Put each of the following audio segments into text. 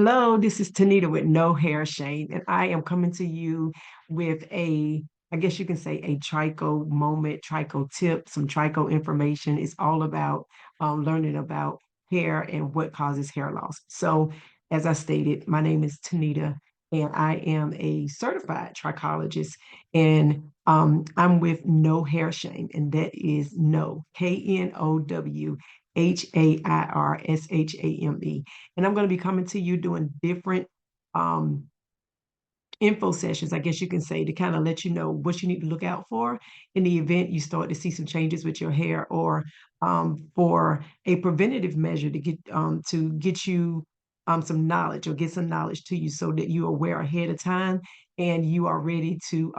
Hello, this is Tanita with No Hair Shame, and I am coming to you with I guess you can say a tricho moment, tricho tip, some tricho information. It's all about learning about hair and what causes hair loss. So, as I stated, my name is Tanita, and I am a certified trichologist, and I'm with No Hair Shame, and that is No, KNOWHAIRSHAME. And I'm going to be coming to you doing different um, info sessions, I guess you can say, to kind of let you know what you need to look out for in the event you start to see some changes with your hair, or for a preventative measure to get you some knowledge, or get some knowledge to you so that you're aware ahead of time and you are ready to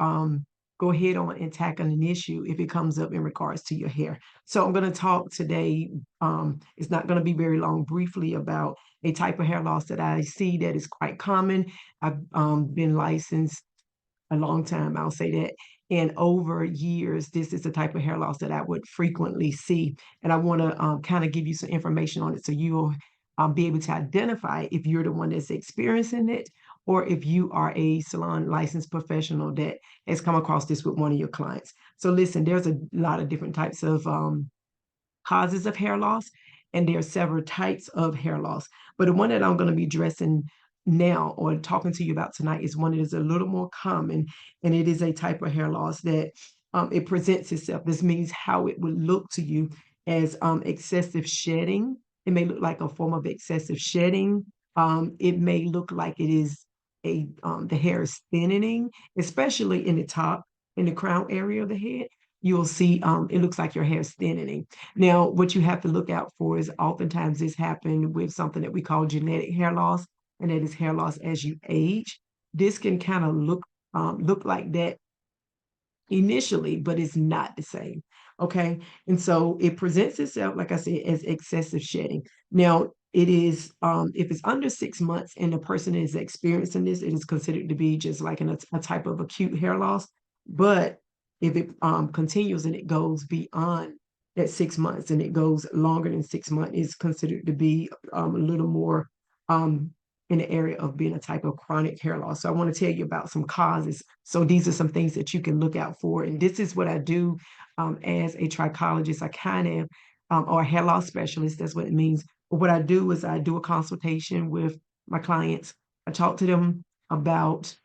go ahead on and tackle an issue if it comes up in regards to your hair. So I'm going to talk today. It's not going to be very long, briefly about a type of hair loss that I see that is quite common. I've been licensed a long time, I'll say that. And over years, this is the type of hair loss that I would frequently see. And I want to kind of give you some information on it so you'll be able to identify if you're the one that's experiencing it, or if you are a salon licensed professional that has come across this with one of your clients. So listen, there's a lot of different types of causes of hair loss, and there are several types of hair loss. But the one that I'm going to be addressing now, or talking to you about tonight, is one that is a little more common, and it is a type of hair loss that it presents itself. This means how it would look to you as excessive shedding. It may look like a form of excessive shedding. It may look like it is the hair is thinning, especially in the top, in the crown area of the head. You'll see it looks like your hair is thinning. Now, what you have to look out for is oftentimes this happen with something that we call genetic hair loss, and that is hair loss as you age. This can kind of look like that initially, but it's not the same. Okay. And so it presents itself, like I said, as excessive shedding. Now, it is, if it's under 6 months and the person is experiencing this, it is considered to be just like a type of acute hair loss. But if it continues and it goes beyond that 6 months and it goes longer than 6 months, it's considered to be a little more um, in the area of being a type of chronic hair loss. So I want to tell you about some causes. So these are some things that you can look out for. And this is what I do as a trichologist. I kind of, or a hair loss specialist, that's what it means. But what I do is I do a consultation with my clients. I talk to them about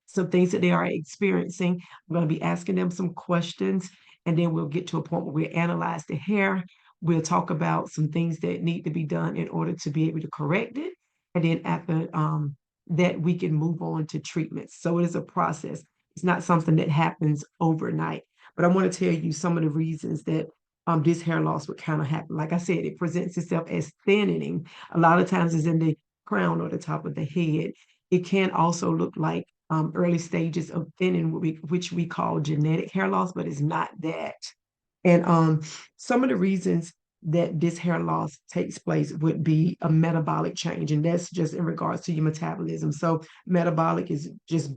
some things that they are experiencing. I'm going to be asking them some questions, and then we'll get to a point where we analyze the hair. We'll talk about some things that need to be done in order to be able to correct it. And then after that, we can move on to treatments. So it is a process. It's not something that happens overnight. But I want to tell you some of the reasons that this hair loss would kind of happen. Like I said, it presents itself as thinning. A lot of times it's in the crown or the top of the head. It can also look like early stages of thinning, which we call genetic hair loss, but it's not that. And some of the reasons that this hair loss takes place would be a metabolic change, and that's just in regards to your metabolism. So metabolic is just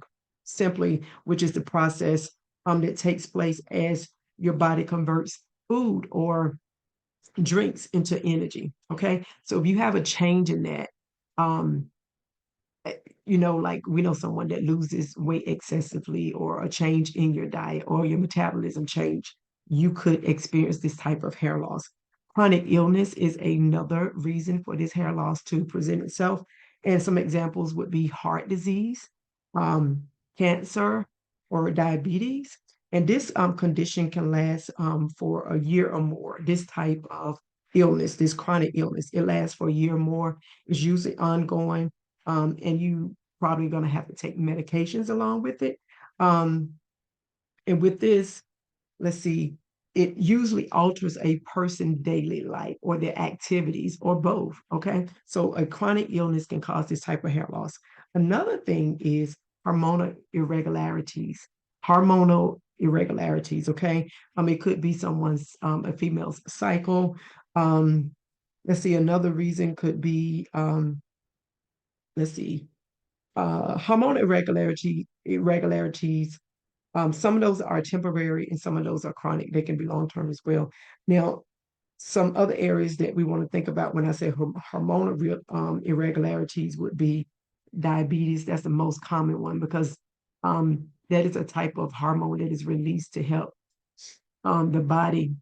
simply, which is the process that takes place as your body converts food or drinks into energy. Okay, so if you have a change in that, um, like we know someone that loses weight excessively, or a change in your diet or your metabolism change, you could experience this type of hair loss. Chronic illness is another reason for this hair loss to present itself. And some examples would be heart disease, um, cancer, or diabetes. And this condition can last for a year or more. This type of illness, this chronic illness, it lasts for a year or more. It's usually ongoing, and you probably going to have to take medications along with it. Um, and with this, let's see, it usually alters a person's daily life or their activities, or both. Okay. So a chronic illness can cause this type of hair loss. Another thing is hormonal irregularities. Hormonal irregularities. Okay. It could be a female's cycle. Um, let's see, another reason could be, let's see, hormone irregularities. Some of those are temporary and some of those are chronic. They can be long term as well. Now, Some other areas that we want to think about when I say hormonal irregularities would be diabetes. That's the most common one because that is a type of hormone that is released to help the body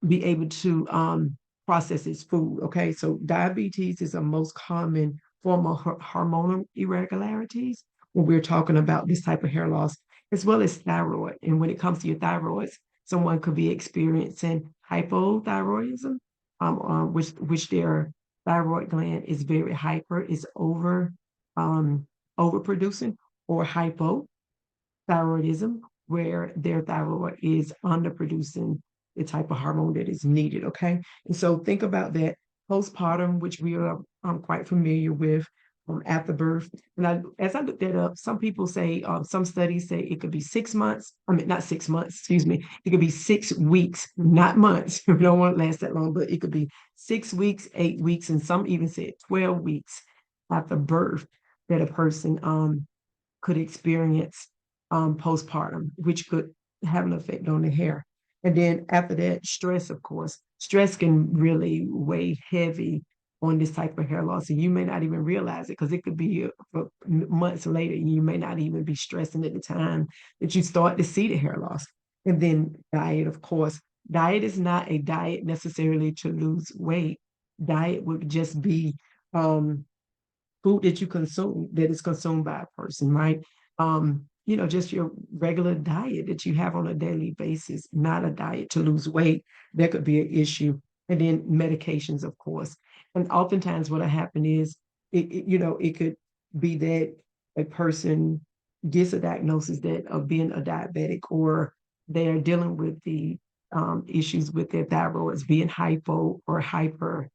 be able to process its food. Okay, so diabetes is a most common form of hormonal irregularities when we're talking about this type of hair loss, as well as thyroid. And when it comes to your thyroids, someone could be experiencing hypothyroidism, which their thyroid gland is very hyper, is um, overproducing, or hypo thyroidism, where their thyroid is underproducing the type of hormone that is needed. Okay. And so think about that postpartum, which we are quite familiar with after birth. And as I looked that up, some people say, some studies say it could be 6 months. I mean, not 6 months, excuse me. It could be 6 weeks, not months. We don't want to last that long, but it could be 6 weeks, 8 weeks, and some even said 12 weeks after birth that a person could experience postpartum, which could have an effect on the hair. And then after that, stress, of course. Stress can really weigh heavy on this type of hair loss. And you may not even realize it because it could be for months later. And you may not even be stressing at the time that you start to see the hair loss. And then diet, of course. Diet is not a diet necessarily to lose weight. Diet would just be food that you consume that is consumed by a person, right? Just your regular diet that you have on a daily basis, not a diet to lose weight. That could be an issue. And then medications, of course. And oftentimes what happen is it could be that a person gets a diagnosis that of being a diabetic, or they're dealing with the issues with their thyroids being hypo or hyper,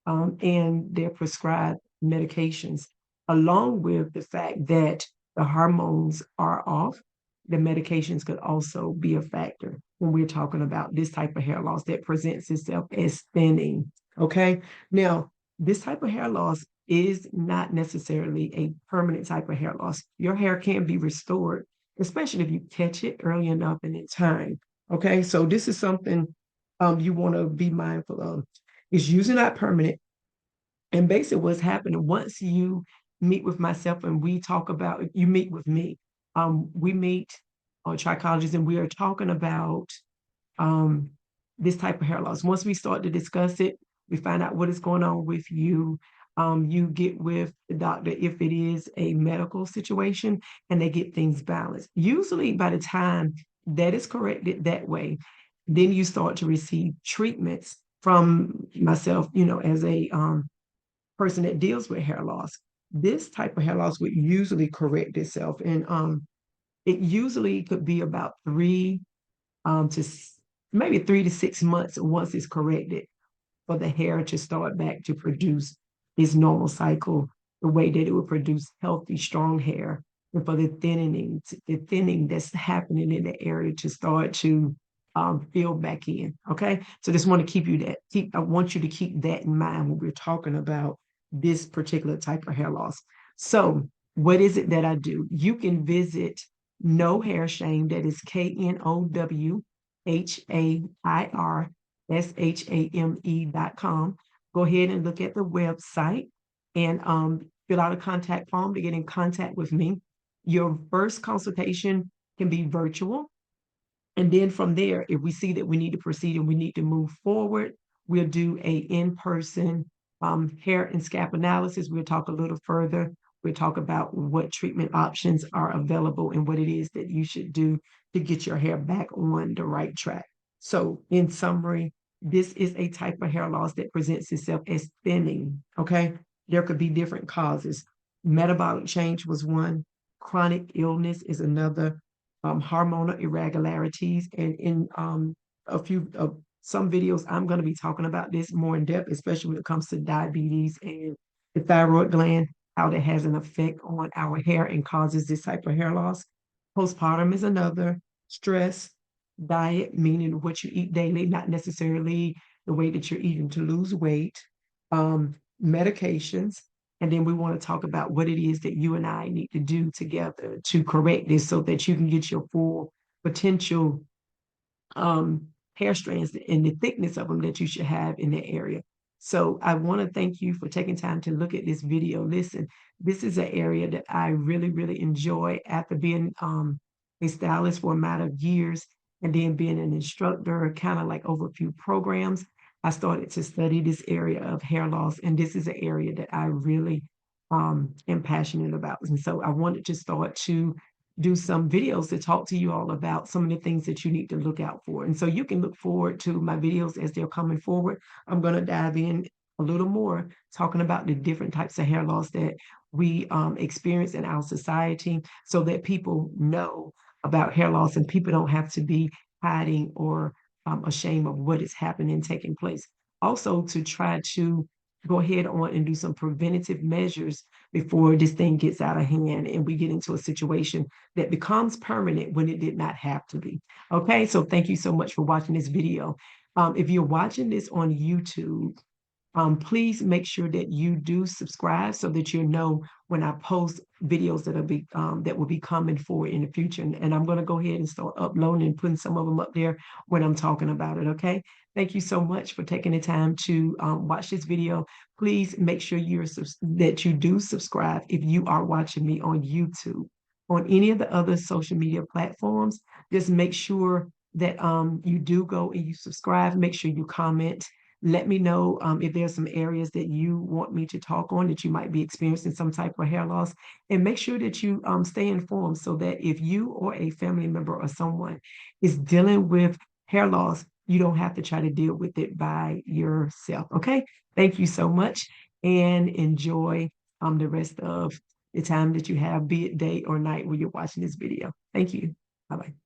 and they're prescribed medications, along with the fact that the hormones are off. The medications could also be a factor when we're talking about this type of hair loss that presents itself as thinning. Okay. Now, this type of hair loss is not necessarily a permanent type of hair loss. Your hair can be restored, especially if you catch it early enough and in time. Okay. So, this is something you want to be mindful of. It's usually not permanent. And basically, what's happening once you meet with myself and we talk about, you meet with me, we meet on trichologists and we are talking about um, this type of hair loss. Once we start to discuss it, we find out what is going on with you. You get with the doctor if it is a medical situation and they get things balanced. Usually, by the time that is corrected that way, then you start to receive treatments from myself, as a person that deals with hair loss. This type of hair loss would usually correct itself, and it usually could be about maybe 3 to 6 months once it's corrected for the hair to start back to produce its normal cycle, the way that it would produce healthy, strong hair, and for the thinning that's happening in the area to start to fill back in. Okay, so just want to I want you to keep that in mind when we're talking about this particular type of hair loss. So, what is it that I do? You can visit No Hair Shame. That is KNOWHAIRSHAME.com. Go ahead and look at the website and fill out a contact form to get in contact with me. Your first consultation can be virtual. And then from there, if we see that we need to proceed and we need to move forward, we'll do a in-person hair and scalp analysis. We'll talk a little further. We'll talk about what treatment options are available and what it is that you should do to get your hair back on the right track. So, in summary, this is a type of hair loss that presents itself as thinning. Okay. There could be different causes. Metabolic change was one, chronic illness is another, hormonal irregularities. And in a few some videos, I'm going to be talking about this more in depth, especially when it comes to diabetes and the thyroid gland, how that has an effect on our hair and causes this type of hair loss. Postpartum is another. Stress, diet, meaning what you eat daily, not necessarily the way that you're eating to lose weight. Medications, and then we want to talk about what it is that you and I need to do together to correct this so that you can get your full potential hair strands and the thickness of them that you should have in that area. So I want to thank you for taking time to look at this video. Listen, this is an area that I really, really enjoy after being a stylist for a matter of years and then being an instructor, kind of like over a few programs. I started to study this area of hair loss, and this is an area that I really am passionate about. And so I wanted to start to do some videos to talk to you all about some of the things that you need to look out for. And so you can look forward to my videos as they're coming forward. I'm going to dive in a little more talking about the different types of hair loss that we experience in our society so that people know about hair loss and people don't have to be hiding or ashamed of what is happening and taking place. Also, to try to go ahead on and do some preventative measures before this thing gets out of hand and we get into a situation that becomes permanent when it did not have to be. Okay, so thank you so much for watching this video. If you're watching this on YouTube, please make sure that you do subscribe so that you know when I post videos that will be coming forward in the future. And I'm going to go ahead and start uploading and putting some of them up there when I'm talking about it. Okay. Thank you so much for taking the time to watch this video. Please make sure that you do subscribe if you are watching me on YouTube. On any of the other social media platforms, just make sure that you do go and you subscribe. Make sure you comment. Let me know if there's some areas that you want me to talk on that you might be experiencing some type of hair loss. And make sure that you stay informed so that if you or a family member or someone is dealing with hair loss, you don't have to try to deal with it by yourself. Okay. Thank you so much and enjoy the rest of the time that you have, be it day or night when you're watching this video. Thank you. Bye bye.